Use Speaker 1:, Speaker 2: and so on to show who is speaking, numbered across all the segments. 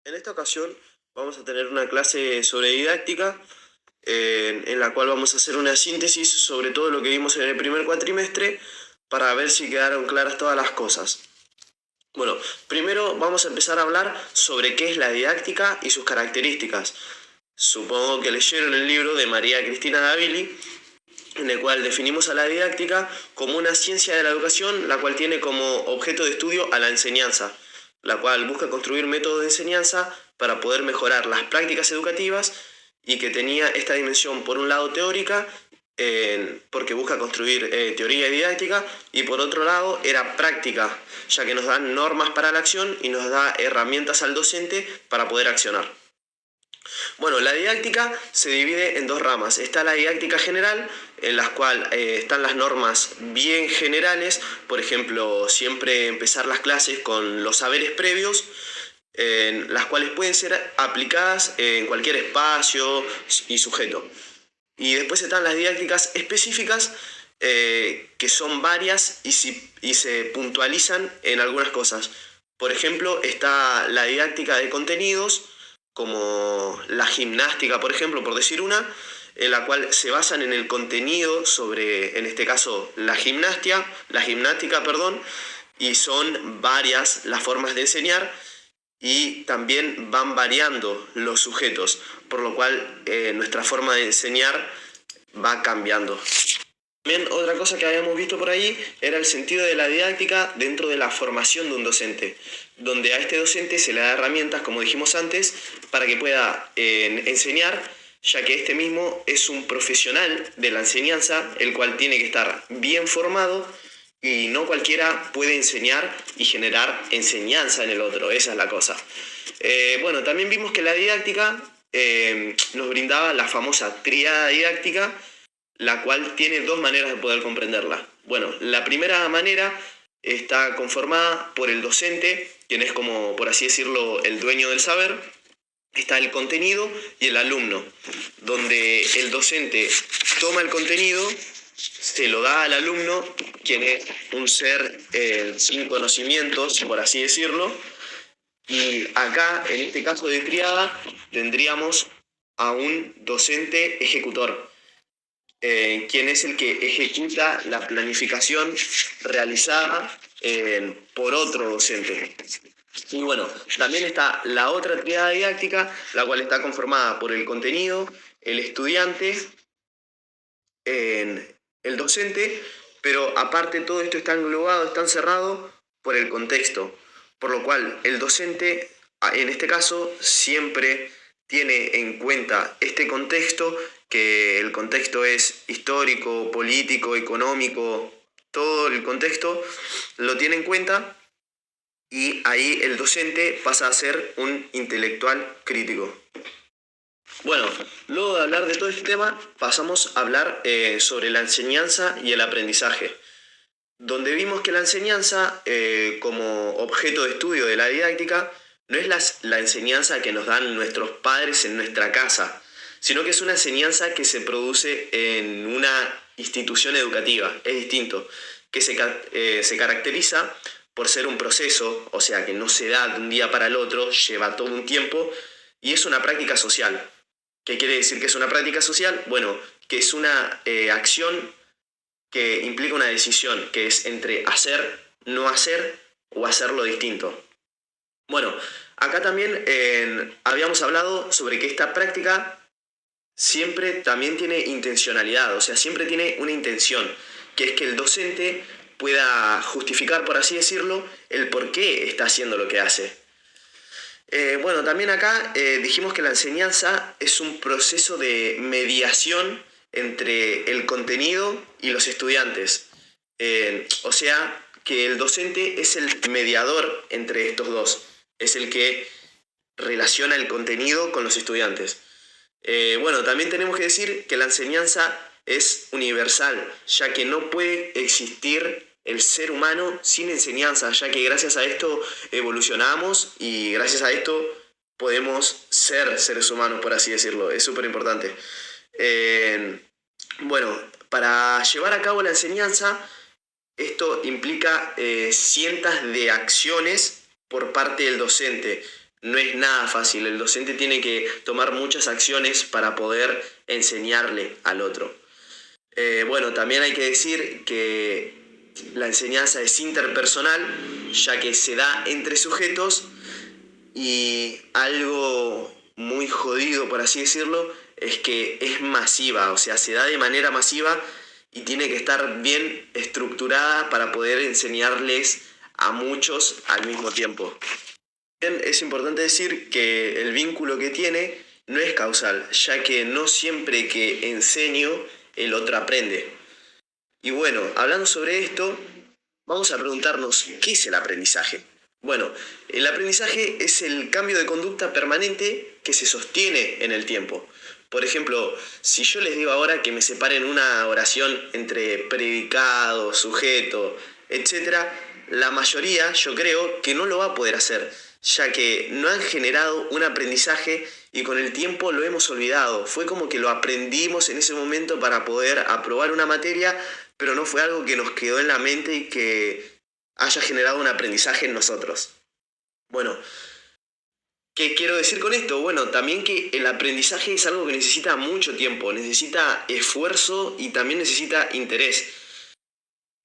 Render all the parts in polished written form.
Speaker 1: En esta ocasión vamos a tener una clase sobre didáctica en la cual vamos a hacer una síntesis sobre todo lo que vimos en el primer cuatrimestre para ver si quedaron claras todas las cosas. Bueno, primero vamos a empezar a hablar sobre qué es la didáctica y sus características. Supongo que leyeron el libro de María Cristina Davili, en el cual definimos a la didáctica como una ciencia de la educación, la cual tiene como objeto de estudio a la enseñanza, la cual busca construir métodos de enseñanza para poder mejorar las prácticas educativas y que tenía esta dimensión por un lado teórica, porque busca construir teoría y didáctica, y por otro lado era práctica, ya que nos dan normas para la acción y nos da herramientas al docente para poder accionar. Bueno, la didáctica se divide en dos ramas. Está la didáctica general, en la cual están las normas bien generales, por ejemplo, siempre empezar las clases con los saberes previos, las cuales pueden ser aplicadas en cualquier espacio y sujeto. Y después están las didácticas específicas, que son varias y se puntualizan en algunas cosas. Por ejemplo, está la didáctica de contenidos, como la gimnástica, por ejemplo, por decir una, en la cual se basan en el contenido sobre, en este caso, la gimnástica, perdón, y son varias las formas de enseñar y también van variando los sujetos, por lo cual nuestra forma de enseñar va cambiando. También otra cosa que habíamos visto por ahí era el sentido de la didáctica dentro de la formación de un docente, donde a este docente se le da herramientas, como dijimos antes, para que pueda enseñar, ya que este mismo es un profesional de la enseñanza, el cual tiene que estar bien formado y no cualquiera puede enseñar y generar enseñanza en el otro, esa es la cosa. Bueno, también vimos que la didáctica nos brindaba la famosa tríada didáctica, la cual tiene dos maneras de poder comprenderla. Bueno, la primera manera está conformada por el docente, quien es como, por así decirlo, el dueño del saber. Está el contenido y el alumno, donde el docente toma el contenido, se lo da al alumno, quien es un ser sin conocimientos, por así decirlo, y acá, en este caso de triada, tendríamos a un docente ejecutor, quien es el que ejecuta la planificación realizada por otro docente. Y bueno, también está la otra triada didáctica, la cual está conformada por el contenido, el estudiante, el docente, pero aparte todo esto está englobado, está encerrado por el contexto, por lo cual el docente, en este caso, siempre tiene en cuenta este contexto, que el contexto es histórico, político, económico, todo el contexto lo tiene en cuenta y ahí el docente pasa a ser un intelectual crítico. Bueno, luego de hablar de todo este tema, pasamos a hablar sobre la enseñanza y el aprendizaje, donde vimos que la enseñanza, como objeto de estudio de la didáctica, no es la enseñanza que nos dan nuestros padres en nuestra casa, sino que es una enseñanza que se produce en una institución educativa, es distinto, que se caracteriza por ser un proceso, o sea, que no se da de un día para el otro, lleva todo un tiempo, y es una práctica social. ¿Qué quiere decir que es una práctica social? Bueno, que es una acción que implica una decisión, que es entre hacer, no hacer o hacerlo distinto. Bueno, acá también habíamos hablado sobre que esta práctica siempre también tiene intencionalidad, o sea, siempre tiene una intención, que es que el docente pueda justificar, por así decirlo, el por qué está haciendo lo que hace. Bueno, también acá dijimos que la enseñanza es un proceso de mediación entre el contenido y los estudiantes. O sea, que el docente es el mediador entre estos dos, es el que relaciona el contenido con los estudiantes. Bueno, también tenemos que decir que la enseñanza es universal, ya que no puede existir el ser humano sin enseñanza, ya que gracias a esto evolucionamos y gracias a esto podemos ser seres humanos, por así decirlo. Es súper importante. Bueno, para llevar a cabo la enseñanza, esto implica cientos de acciones por parte del docente, no es nada fácil. El docente tiene que tomar muchas acciones para poder enseñarle al otro. Bueno, también hay que decir que la enseñanza es interpersonal, ya que se da entre sujetos, y algo muy jodido, por así decirlo, es que es masiva, o sea, se da de manera masiva y tiene que estar bien estructurada para poder enseñarles a muchos al mismo tiempo. También es importante decir que el vínculo que tiene no es causal, ya que no siempre que enseño el otro aprende. Y bueno, hablando sobre esto, vamos a preguntarnos, ¿qué es el aprendizaje? Bueno, el aprendizaje es el cambio de conducta permanente que se sostiene en el tiempo. Por ejemplo, si yo les digo ahora que me separen una oración entre predicado, sujeto, etc., la mayoría, yo creo, que no lo va a poder hacer, ya que no han generado un aprendizaje y con el tiempo lo hemos olvidado. Fue como que lo aprendimos en ese momento para poder aprobar una materia, pero no fue algo que nos quedó en la mente y que haya generado un aprendizaje en nosotros. Bueno, ¿qué quiero decir con esto? Bueno, también que el aprendizaje es algo que necesita mucho tiempo, necesita esfuerzo y también necesita interés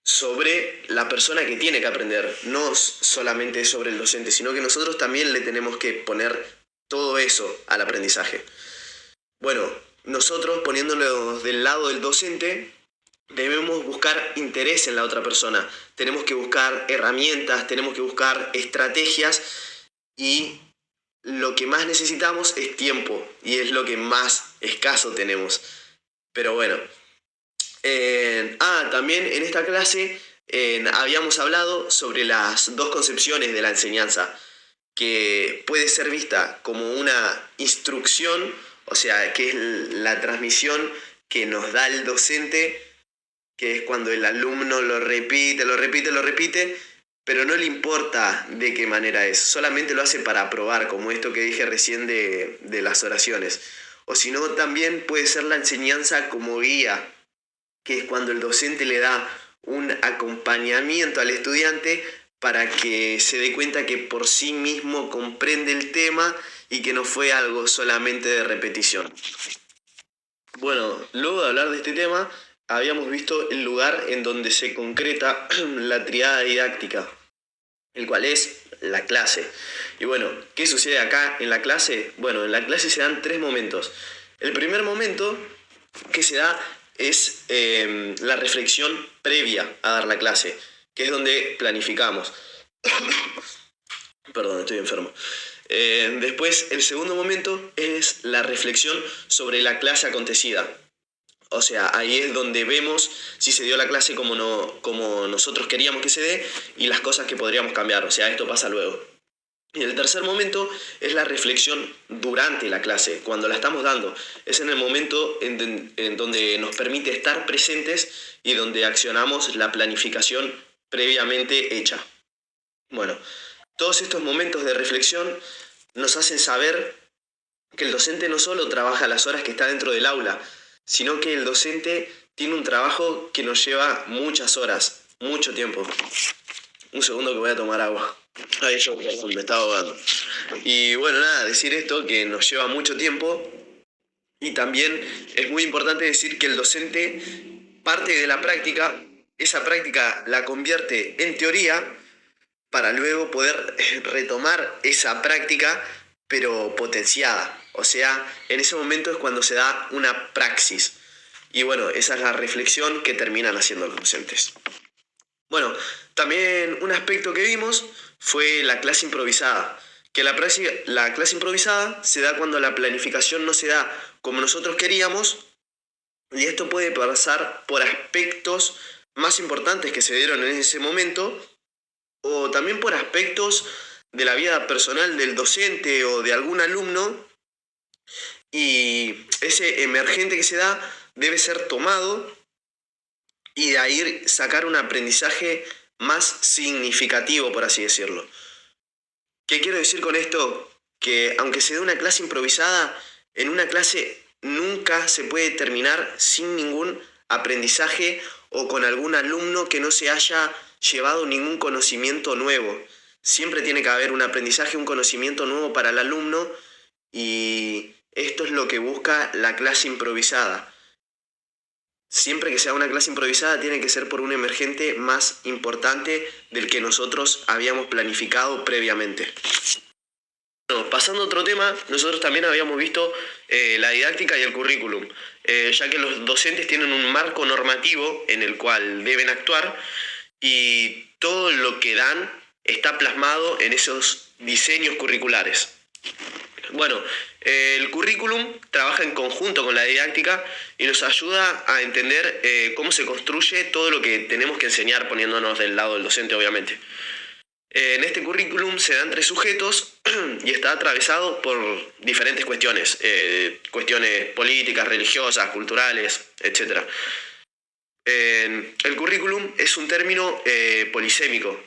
Speaker 1: sobre la persona que tiene que aprender, no solamente sobre el docente, sino que nosotros también le tenemos que poner todo eso al aprendizaje. Bueno, nosotros poniéndonos del lado del docente, debemos buscar interés en la otra persona, tenemos que buscar herramientas, tenemos que buscar estrategias, y lo que más necesitamos es tiempo y es lo que más escaso tenemos. Pero bueno, también en esta clase habíamos hablado sobre las dos concepciones de la enseñanza, que puede ser vista como una instrucción, o sea, que es la transmisión que nos da el docente, que es cuando el alumno lo repite, pero no le importa de qué manera es, solamente lo hace para probar, como esto que dije recién de las oraciones. O si no, también puede ser la enseñanza como guía, que es cuando el docente le da un acompañamiento al estudiante para que se dé cuenta que por sí mismo comprende el tema y que no fue algo solamente de repetición. Bueno, luego de hablar de este tema, habíamos visto el lugar en donde se concreta la triada didáctica, el cual es la clase. Y bueno, ¿qué sucede acá en la clase? Bueno, en la clase se dan 3 momentos. El primer momento que se da es la reflexión previa a dar la clase, que es donde planificamos. Perdón, estoy enfermo. Después, el segundo momento es la reflexión sobre la clase acontecida. O sea, ahí es donde vemos si se dio la clase como nosotros queríamos que se dé y las cosas que podríamos cambiar. O sea, esto pasa luego. Y el tercer momento es la reflexión durante la clase, cuando la estamos dando. Es en el momento en donde nos permite estar presentes y donde accionamos la planificación previamente hecha. Bueno, todos estos momentos de reflexión nos hacen saber que el docente no solo trabaja las horas que está dentro del aula, sino que el docente tiene un trabajo que nos lleva muchas horas, mucho tiempo. Un segundo que voy a tomar agua. Ay, yo, perdón, me estaba ahogando. Y bueno, nada, decir esto que nos lleva mucho tiempo, y también es muy importante decir que el docente parte de la práctica, esa práctica la convierte en teoría para luego poder retomar esa práctica pero potenciada. O sea, en ese momento es cuando se da una praxis. Y bueno, esa es la reflexión que terminan haciendo los docentes. Bueno, también un aspecto que vimos fue la clase improvisada. Que la clase improvisada se da cuando la planificación no se da como nosotros queríamos, y esto puede pasar por aspectos más importantes que se dieron en ese momento, o también por aspectos de la vida personal del docente o de algún alumno, y ese emergente que se da debe ser tomado y de ahí sacar un aprendizaje más significativo, por así decirlo. ¿Qué quiero decir con esto? Que aunque se dé una clase improvisada, en una clase nunca se puede terminar sin ningún aprendizaje o con algún alumno que no se haya llevado ningún conocimiento nuevo. siempre tiene que haber un aprendizaje, un conocimiento nuevo para el alumno, y esto es lo que busca la clase improvisada. Siempre que sea una clase improvisada tiene que ser por un emergente más importante del que nosotros habíamos planificado previamente. Bueno, pasando a otro tema, nosotros también habíamos visto la didáctica y el currículum, ya que los docentes tienen un marco normativo en el cual deben actuar, y todo lo que dan está plasmado en esos diseños curriculares. Bueno, el currículum trabaja en conjunto con la didáctica y nos ayuda a entender cómo se construye todo lo que tenemos que enseñar, poniéndonos del lado del docente, obviamente. En este currículum se dan 3 sujetos y está atravesado por diferentes cuestiones, cuestiones políticas, religiosas, culturales, etc. El currículum es un término polisémico,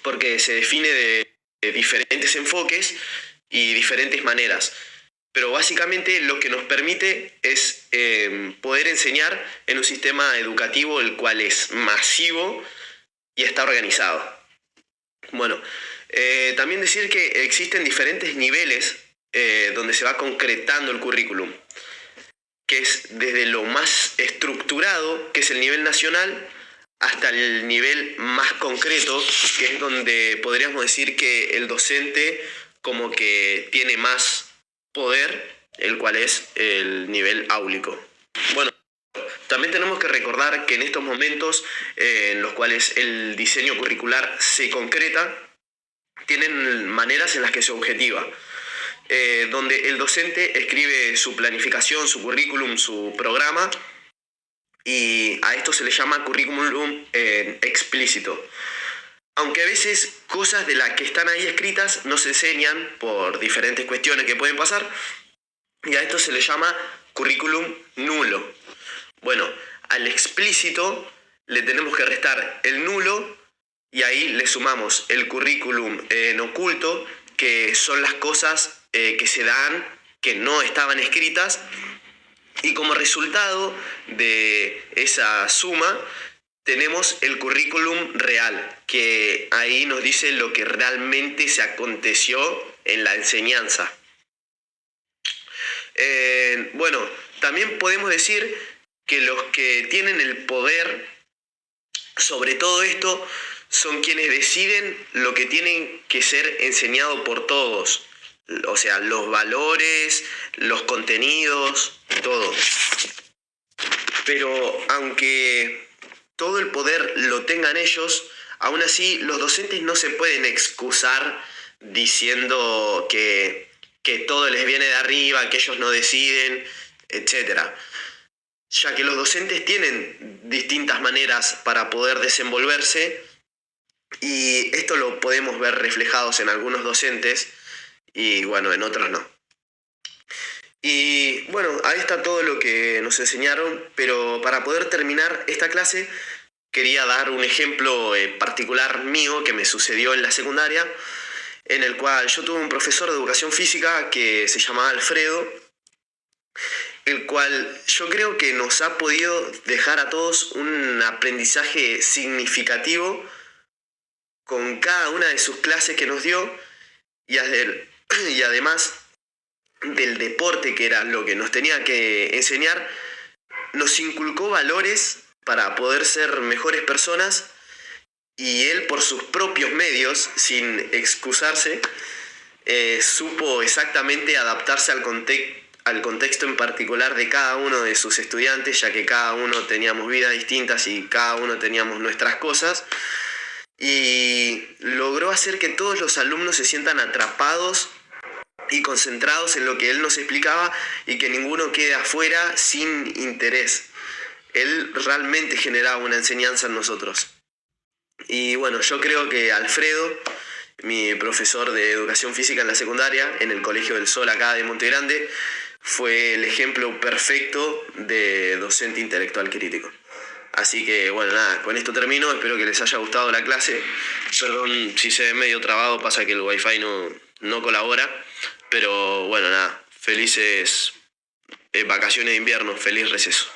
Speaker 1: porque se define de diferentes enfoques y diferentes maneras, pero básicamente lo que nos permite es poder enseñar en un sistema educativo el cual es masivo y está organizado. Bueno, también decir que existen diferentes niveles donde se va concretando el currículum, que es desde lo más estructurado, que es el nivel nacional, hasta el nivel más concreto, que es donde podríamos decir que el docente como que tiene más poder, el cual es el nivel áulico. Bueno, también tenemos que recordar que en estos momentos en los cuales el diseño curricular se concreta, tienen maneras en las que se objetiva, donde el docente escribe su planificación, su currículum, su programa, y a esto se le llama currículum explícito. Aunque a veces cosas de las que están ahí escritas no se enseñan por diferentes cuestiones que pueden pasar, y a esto se le llama currículum nulo. Bueno, al explícito le tenemos que restar el nulo, y ahí le sumamos el currículum en oculto, que son las cosas que se dan, que no estaban escritas, y como resultado de esa suma tenemos el currículum real, que ahí nos dice lo que realmente se aconteció en la enseñanza. Bueno, también podemos decir que los que tienen el poder sobre todo esto son quienes deciden lo que tienen que ser enseñado por todos. O sea, los valores, los contenidos, todo. Pero aunque todo el poder lo tengan ellos, aún así los docentes no se pueden excusar diciendo que todo les viene de arriba, que ellos no deciden, etc. Ya que los docentes tienen distintas maneras para poder desenvolverse, y esto lo podemos ver reflejados en algunos docentes y bueno, en otros no. Y bueno, ahí está todo lo que nos enseñaron, pero para poder terminar esta clase quería dar un ejemplo particular mío que me sucedió en la secundaria, en el cual yo tuve un profesor de educación física que se llamaba Alfredo, el cual yo creo que nos ha podido dejar a todos un aprendizaje significativo con cada una de sus clases que nos dio, y además del deporte, que era lo que nos tenía que enseñar, nos inculcó valores para poder ser mejores personas, y él por sus propios medios, sin excusarse, supo exactamente adaptarse al contexto en particular de cada uno de sus estudiantes, ya que cada uno teníamos vidas distintas y cada uno teníamos nuestras cosas, y logró hacer que todos los alumnos se sientan atrapados y concentrados en lo que él nos explicaba, y que ninguno quede afuera sin interés. Él realmente generaba una enseñanza en nosotros. Y bueno, yo creo que Alfredo, mi profesor de educación física en la secundaria, en el Colegio del Sol acá de Monte Grande, fue el ejemplo perfecto de docente intelectual crítico. Así que bueno, nada, con esto termino, espero que les haya gustado la clase. Perdón si se ve medio trabado, pasa que el wifi no colabora, pero bueno, nada, felices vacaciones de invierno, feliz receso.